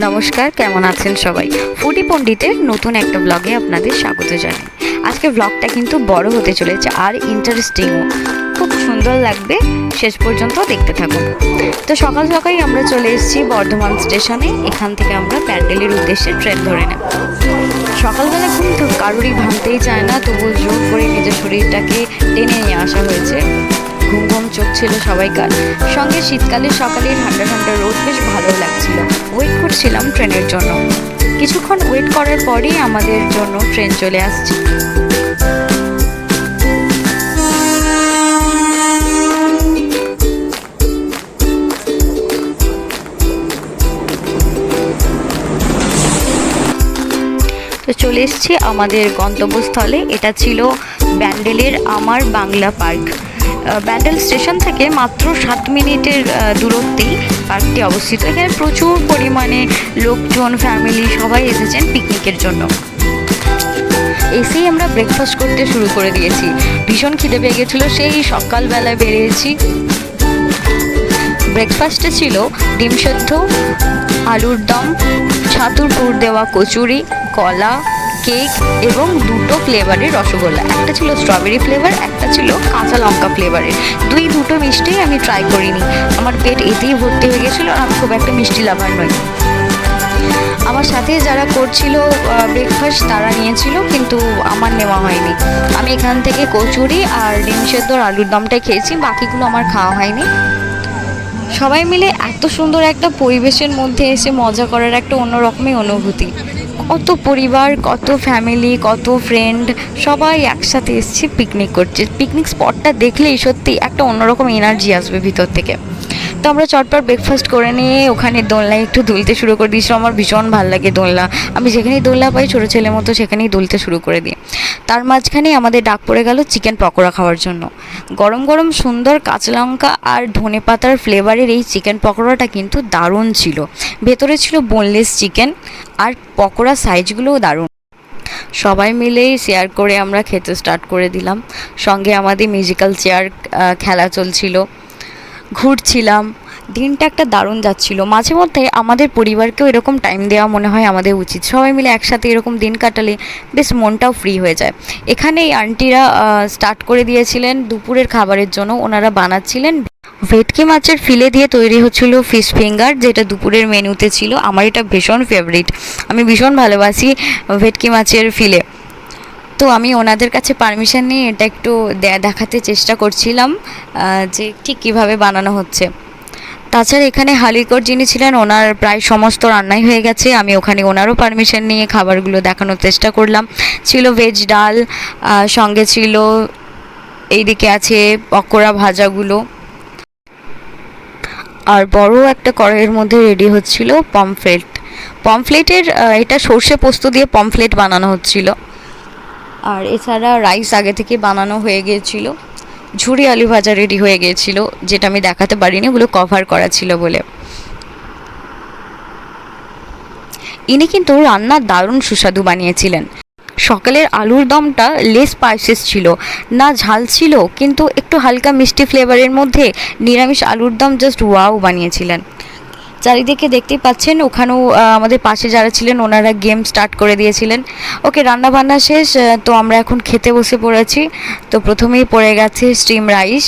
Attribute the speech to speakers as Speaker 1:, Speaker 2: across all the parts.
Speaker 1: নমস্কার, কেমন আছেন সবাই? ফুডি পণ্ডিতের নতুন একটা ব্লগে আপনাদের স্বাগত জানাই। আজকে ব্লগটা কিন্তু বড় হতে চলেছে আর ইন্টারেস্টিংও, খুব সুন্দর লাগবে, শেষ পর্যন্ত দেখতে থাকুন। তো সকাল সকালই আমরা চলে এসেছি বর্ধমান স্টেশনে। এখান থেকে আমরা প্যান্ডেলের উদ্দেশ্যে ট্রেন ধরে নেব। সকালবেলা ঘুম তো কারোরই ভাঙতেই চায় না, তবু জোর করে নিজের শরীরটাকে টেনে নিয়ে আসা হয়েছে। ঘুম ঘুম চোখ ছিল সবাইকার, সঙ্গে শীতকালের সকালে ঠান্ডা ঠান্ডা রোদ বেশ ভালো লাগছিল। ওয়েট করছিলাম ট্রেনের জন্য। কিছুক্ষণ ওয়েট করার পরেই আমাদের জন্য ট্রেন চলে আসছে। তো চলে এসেছি আমাদের গন্তব্যস্থলে। এটা ছিল ব্যান্ডেলের আমার বাংলা পার্ক। ব্যান্ডেল স্টেশন থেকে মাত্র 7 মিনিটের দূরত্বেই পার্কটি অবস্থিত। এখানে প্রচুর পরিমাণে লোকজন, ফ্যামিলি সবাই এসেছেন পিকনিকের জন্য। এসেই আমরা ব্রেকফাস্ট করতে শুরু করে দিয়েছি। ভীষণ খিদে পেয়ে গেছিলো, সেই সকালবেলায় বেরিয়েছি। ব্রেকফাস্টে ছিল ডিম সেদ্ধ, আলুর দম, ছাতুর পুর দেওয়া কচুরি, কলা, কেক এবং 2টো ফ্লেভারের রসগোল্লা। একটা ছিল স্ট্রবেরি ফ্লেভার, একটা ছিল কাঁচা লঙ্কা ফ্লেভারের। দুটো মিষ্টি আমি ট্রাই করিনি, আমার পেট এতেই ভর্তি হয়ে গেছিলো। আর আমি খুব একটা মিষ্টি লাভার নই। আমার সাথে যারা করছিল ব্রেকফাস্ট তারা নিয়েছিল, কিন্তু আমার নেওয়া হয়নি। আমি এখান থেকে কচুরি আর ডিম সেদ্ধ আর আলুর দমটাই খেয়েছি, বাকিগুলো আমার খাওয়া হয়নি। সবাই মিলে এত সুন্দর একটা পরিবেশের মধ্যে এসে মজা করার একটা অন্যরকমই অনুভূতি। কত পরিবার, কত ফ্যামিলি, কত ফ্রেন্ড সবাই একসাথে এসছে পিকনিক করছে। পিকনিক স্পটটা দেখলেই সত্যি একটা অন্যরকম এনার্জি আসবে ভিতর থেকে। তো আমরা চটপট ব্রেকফাস্ট করে নিয়ে ওখানে দোলনায় একটু দুলতে শুরু করে দিয়েছিলাম। আমার ভীষণ ভালো লাগে দোলনা। আমি যেখানেই দোলনা পাই ছোটো ছেলের মতো সেখানেই দুলতে শুরু করে দিই। তার মাঝখানেই আমাদের ডাক পড়ে গেল চিকেন পকোড়া খাওয়ার জন্য। গরম গরম সুন্দর কাঁচা লঙ্কা আর ধনে পাতার ফ্লেভারের এই চিকেন পকোড়াটা কিন্তু দারুণ ছিল। ভেতরে ছিল বোনলেস চিকেন, আর পকোড়া সাইজগুলোও দারুণ। সবাই মিলেই শেয়ার করে আমরা খেতে স্টার্ট করে দিলাম। সঙ্গে আমাদের মিউজিক্যাল চেয়ার খেলা চলছিল, ঘুরছিলাম। দিনটা একটা দারুণ যাচ্ছিল। মাঝে মধ্যে আমাদের পরিবারকেও এরকম টাইম দেওয়া মনে হয় আমাদের উচিত। সবাই মিলে একসাথে এরকম দিন কাটালে বেশ মনটাও ফ্রি হয়ে যায়। এখানে এই আন্টিরা স্টার্ট করে দিয়েছিলেন দুপুরের খাবারের জন্য। ওনারা বানাচ্ছিলেন ভেটকি মাছের ফিলে দিয়ে তৈরি হচ্ছিল ফিশ ফিঙ্গার, যেটা দুপুরের মেনুতে ছিল। আমার এটা ভীষণ ফেভারিট, আমি ভীষণ ভালোবাসি ভেটকি মাছের ফিলে। তো আমি ওনাদের কাছে পারমিশন নিয়ে এটা একটু দেখাতে চেষ্টা করছিলাম যে ঠিক কীভাবে বানানো হচ্ছে। তাছাড়া এখানে হালিকর যিনি ছিলেন ওনার প্রায় সমস্ত রান্নাই হয়ে গেছে। আমি ওখানে ওনারও পারমিশন নিয়ে খাবারগুলো দেখানোর চেষ্টা করলাম। ছিল ভেজ ডাল, সঙ্গে ছিল এইদিকে আছে পকোড়া ভাজাগুলো, আর বড় একটা কড়াইয়ের মধ্যে রেডি হচ্ছিল পমফ্লেটের এটা সর্ষে পোস্ত দিয়ে পমফ্লেট বানানো হচ্ছিল। আর এছাড়া রাইস আগে থেকে বানানো হয়ে গিয়েছিল। ঝুরি আলু ভাজা রেডি হয়ে গিয়েছিল, যেটা আমি দেখাতে পারিনি, ওগুলো কভার করা ছিল বলে। ইনি কিন্তু রান্না দারুণ সুস্বাদু বানিয়েছিলেন। সকালের আলুর দমটা লেস স্পাইসেস ছিল না, ঝাল ছিল, কিন্তু একটু হালকা মিষ্টি ফ্লেভারের মধ্যে নিরামিষ আলুর দম জাস্ট ওয়াও বানিয়েছিলেন। চারিদিকে দেখতেই পাচ্ছেন, ওখানেও আমাদের পাশে যারা ছিলেন ওনারা গেম স্টার্ট করে দিয়েছিলেন। ওকে, রান্না বান্না শেষ, তো আমরা এখন খেতে বসে পড়েছি। তো প্রথমেই পড়ে গেছে স্টিম রাইস,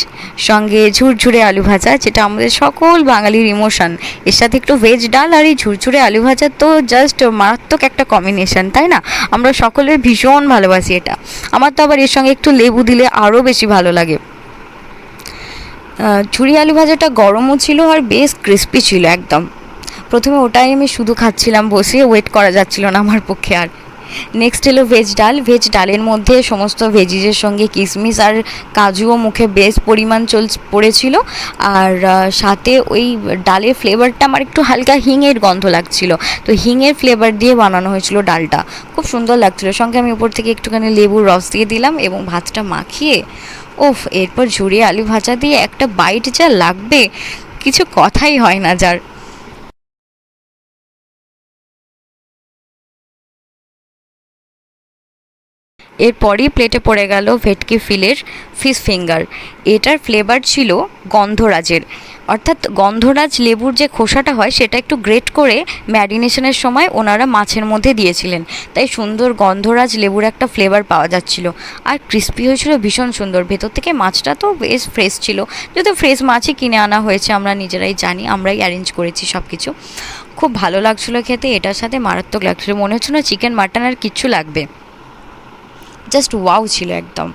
Speaker 1: সঙ্গে ঝুরঝুরে আলু ভাজা, যেটা আমাদের সকল বাঙালির ইমোশন। এর সাথে একটু ভেজ ডাল আর এই ঝুরঝুরে আলু ভাজা তো জাস্ট মারাত্মক একটা কম্বিনেশন, তাই না? আমরা সকলে ভীষণ ভালোবাসি এটা। আমার তো আবার এর সঙ্গে একটু লেবু দিলে আরও বেশি ভালো লাগে। ঝুরি আলু ভাজাটা গরমও ছিল আর বেশ ক্রিস্পি ছিল একদম। প্রথমে ওটাই আমি শুধু খাচ্ছিলাম বসে, ওয়েট করা যাচ্ছিল না আমার পক্ষে আর। নেক্সট এলো ভেজ ডালের মধ্যে সমস্ত ভেজিজের সঙ্গে কিশমিশ আর কাজুও মুখে বেশ পরিমাণ পড়েছিল। আর সাথে ওই ডালের ফ্লেভারটা আমার একটু হালকা হিঙের গন্ধ লাগছিল, তো হিঙের ফ্লেভার দিয়ে বানানো হয়েছিল ডালটা, খুব সুন্দর লাগছিল। সঙ্গে আমি উপর থেকে একটুখানি লেবুর রস দিয়ে দিলাম এবং ভাতটা মাখিয়ে এরপর ঝুরি আলু ভাজা দিয়ে একটা বাইট যা লাগবে, কিছু কথাই হয় না যার। এরপরই প্লেটে পড়ে গেল ভেটকি ফিলের ফিশ ফিঙ্গার। এটার ফ্লেভার ছিল গন্ধরাজের, অর্থাৎ গন্ধরাজ লেবুর যে খোসাটা হয় সেটা একটু গ্রেট করে ম্যারিনেশনের সময় ওনারা মাছের মধ্যে দিয়েছিলেন, তাই সুন্দর গন্ধরাজ লেবুর একটা ফ্লেভার পাওয়া যাচ্ছিল। আর ক্রিস্পি হয়েছিল ভীষণ সুন্দর, ভেতর থেকে মাছটা তো বেশ ফ্রেশ ছিল, যেহেতু ফ্রেশ মাছই কিনে আনা হয়েছে, আমরা নিজেরাই জানি, আমরাই অ্যারেঞ্জ করেছি সব কিছু। খুব ভালো লাগছিলো খেতে, এটার সাথে মারাত্মক লাগছিলো, মনে হচ্ছিল না চিকেন মাটন আর কিচ্ছু লাগবে, জাস্ট ওয়াও ছিল একদম।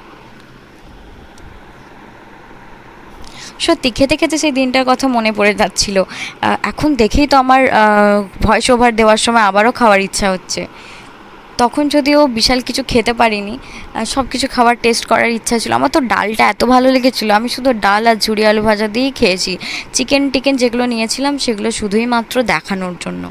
Speaker 1: সত্যি খেতে খেতে সেই দিনটার কথা মনে পড়ে যাচ্ছিল। এখন দেখেই তো আমার ভয়েস ওভার দেওয়ার সময় আবারও খাওয়ার ইচ্ছা হচ্ছে। তখন যদিও বিশাল কিছু খেতে পারিনি, সব কিছু খাবার টেস্ট করার ইচ্ছা ছিল। আমার তো ডালটা এত ভালো লেগেছিলো, আমি শুধু ডাল আর ঝুরি আলু ভাজা দিয়েই খেয়েছি। চিকেন টিকেন যেগুলো নিয়েছিলাম সেগুলো শুধুই মাত্র দেখানোর জন্য।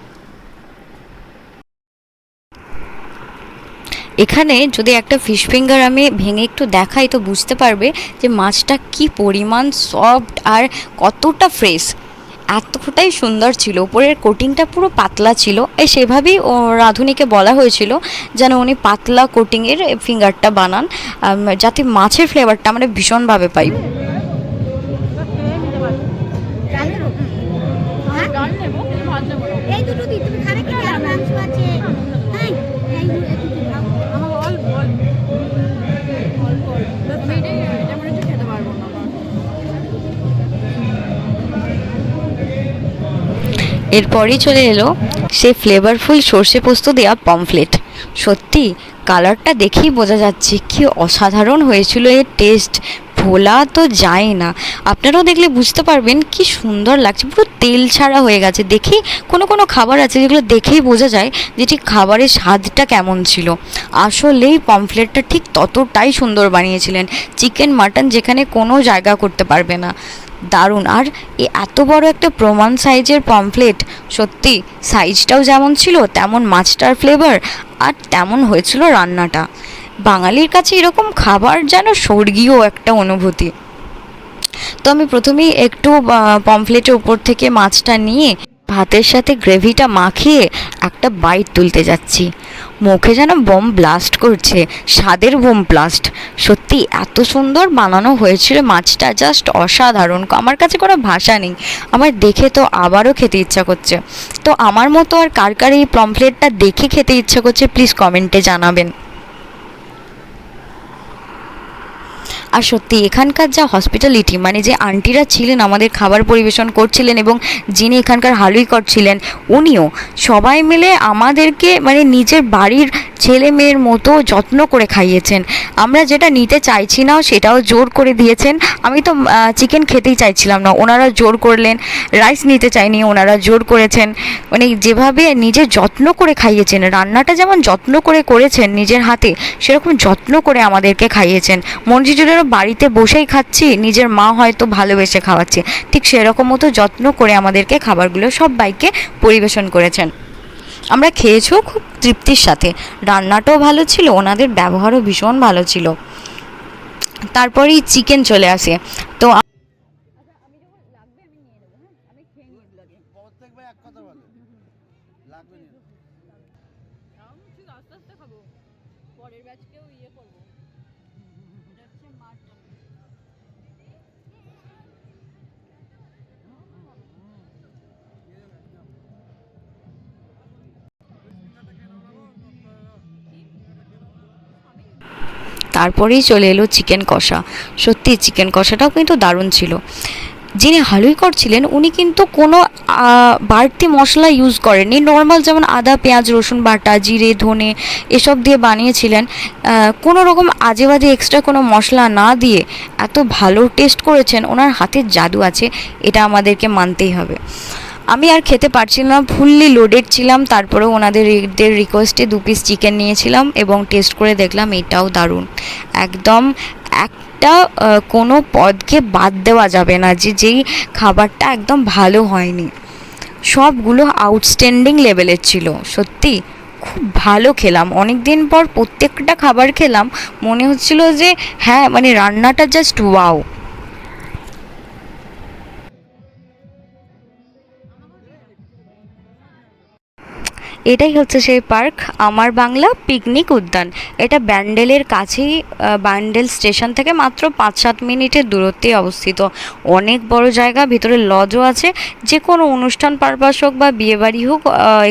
Speaker 1: এখানে যদি একটা ফিশ ফিঙ্গার আমি ভেঙে একটু দেখাই তো বুঝতে পারবে যে মাছটা কি পরিমাণ সফট আর কতটা ফ্রেশ, এতটাই সুন্দর ছিল। উপরের কোটিংটা পুরো পাতলা ছিল, সেভাবেই রাঁধুনিকে বলা হয়েছিল যেন উনি পাতলা কোটিংয়ের ফিঙ্গারটা বানান, যাতে মাছের ফ্লেভারটা আমরা ভীষণভাবে পাই। এরপরই চলে এলো সেই ফ্লেভারফুল সর্ষে পোস্ত দেওয়া পমফ্লেট। সত্যি কালারটা দেখেই বোঝা যাচ্ছে কি অসাধারণ হয়েছিল এর টেস্ট, ভোলা তো যায় না। আপনারাও দেখলে বুঝতে পারবেন কি সুন্দর লাগছে, পুরো তেল ছাড়া হয়ে গেছে। দেখেই কোনো খাবার আছে যেগুলো দেখেই বোঝা যায় যে ঠিক খাবারের স্বাদটা কেমন ছিল। আসলেই পমফ্লেটটা ঠিক ততটাই সুন্দর বানিয়েছিলেন, চিকেন মাটন যেখানে কোনো জায়গা করতে পারবে না। দারুণ। আর এত বড় একটা প্রমাণ সাইজের পমফ্লেট, সত্যি সাইজটাও যেমন ছিল তেমন মাছটার ফ্লেভার আর তেমন হয়েছিল রান্নাটা। বাঙালির কাছে এরকম খাবার যেন স্বর্গীয় একটা অনুভূতি। তো আমি প্রথমেই একটু পমফ্লেটের উপর থেকে মাছটা নিয়ে ভাতের সাথে গ্রেভিটা মাখিয়ে একটা বাইট তুলতে যাচ্ছি। মুখে যেন বোম ব্লাস্ট করছে, স্বাদের বোম ব্লাস্ট। সত্যি এত সুন্দর বানানো হয়েছিল মাছটা, জাস্ট অসাধারণ। আমার কাছে কোনো ভাষা নেই, আমার দেখে তো আবারও খেতে ইচ্ছা করছে। তো আমার মতো আর কার কার এই পমফ্লেটটা দেখে খেতে ইচ্ছা করছে প্লিজ কমেন্টে জানাবেন। আর সত্যি এখানকার যা হসপিটালিটি, মানে যে আন্টিরা ছিলেন আমাদের খাবার পরিবেশন করছিলেন এবং যিনি এখানকার হালুইকর ছিলেন, উনিও সবাই মিলে আমাদেরকে মানে নিজের বাড়ির ছেলে মেয়ের মতো যত্ন করে খাইয়েছেন। আমরা যেটা নিতে চাইছি না সেটাও জোর করে দিয়েছেন। আমি তো চিকেন খেতেই চাইছিলাম না, ওনারা জোর করলেন। রাইস নিতে চাইনি, ওনারা জোর করেছেন। মানে যেভাবে নিজের যত্ন করে খাইয়েছেন, রান্নাটা যেমন যত্ন করে করেছেন নিজের হাতে, সেরকম যত্ন করে আমাদেরকে খাইয়েছেন। মঞ্জিজুরেরও বাড়িতে বসেই খাচ্ছি, নিজের মা হয়তো ভালোবেসে খাওয়াচ্ছে, ঠিক সেরকম মতো যত্ন করে আমাদেরকে খাবারগুলো সবাইকে পরিবেশন করেছেন। আমরা খেয়েছিও খুব তৃপ্তির সাথে, রান্নাটাও ভালো ছিল, ওনাদের ব্যবহারও ভীষণ ভালো ছিল। তারপরেই চিকেন চলে আসে। তো তারপরেই চলে এলো চিকেন কষা। সত্যি চিকেন কষাটাও কিন্তু দারুণ ছিল। যিনি হালুইকর ছিলেন উনি কিন্তু কোনো বাড়তি মশলা ইউজ করেননি, নর্মাল যেমন আদা পেঁয়াজ রসুন বাটা জিরে ধনে এসব দিয়ে বানিয়েছিলেন। কোনো রকম আজে বাজে এক্সট্রা কোনো মশলা না দিয়ে এত ভালো টেস্ট করেছেন, ওনার হাতের জাদু আছে, এটা আমাদেরকে মানতেই হবে। আমি আর খেতে পারছিলাম না, ফুললি লোডেড ছিলাম। তারপরেও ওনাদের রিকোয়েস্টে 2 পিস চিকেন নিয়েছিলাম এবং টেস্ট করে দেখলাম এটাও দারুণ একদম। একটা কোনো পদকে বাদ দেওয়া যাবে না যে যেই খাবারটা একদম ভালো হয়নি, সবগুলো আউটস্ট্যান্ডিং লেভেলের ছিল। সত্যি খুব ভালো খেলাম, অনেক দিন পর প্রত্যেকটা খাবার খেলাম, মনে হচ্ছিল যে হ্যাঁ মানে রান্নাটা জাস্ট ওয়াও। এটাই হচ্ছে সেই পার্ক, আমার বাংলা পিকনিক উদ্যান। এটা ব্যান্ডেলের কাছেই, ব্যান্ডেল স্টেশন থেকে মাত্র 5-7 মিনিটের দূরত্বে অবস্থিত। অনেক বড় জায়গা, ভিতরে লজও আছে। যে কোনো অনুষ্ঠান পারপাস হোক বা বিয়েবাড়ি হোক,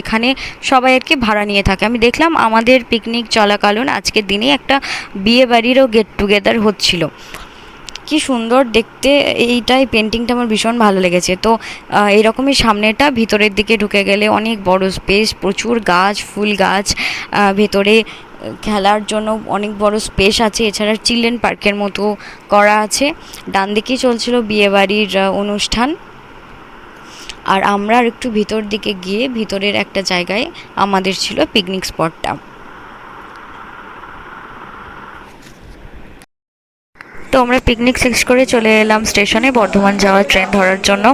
Speaker 1: এখানে সবাই আর কি ভাড়া নিয়ে থাকে। আমি দেখলাম আমাদের পিকনিক চলাকালীন আজকের দিনেই একটা বিয়েবাড়িরও গেট টুগেদার হচ্ছিল। কি সুন্দর দেখতে, এইটাই পেন্টিংটা আমার ভীষণ ভালো লেগেছে। তো এরকমই সামনেটা, ভিতরের দিকে ঢুকে গেলে অনেক বড় স্পেস, প্রচুর গাছ, ফুল গাছ, ভেতরে খেলার জন্য অনেক বড় স্পেস আছে। এছাড়া চিলড্রেন পার্কের মতো করা আছে। ডান দিকেই চলছিল বিয়েবাড়ির অনুষ্ঠান। আর আমরা আর একটু ভিতর দিকে গিয়ে ভিতরের একটা জায়গায় আমাদের ছিল পিকনিক স্পটটা। তো আমরা পিকনিক শেষ করে চলে এলাম স্টেশনে বর্ধমান যাওয়ার ট্রেন ধরার জন্য।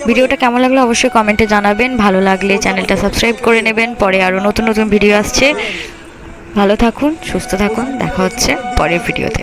Speaker 1: ভিডিওটা কেমন লাগলো অবশ্যই কমেন্টে জানাবেন। ভালো লাগলে চ্যানেলটা সাবস্ক্রাইব করে নেবেন। পরে আরও নতুন নতুন ভিডিও আসছে। ভালো থাকুন, সুস্থ থাকুন, দেখা হচ্ছে পরের ভিডিওতে।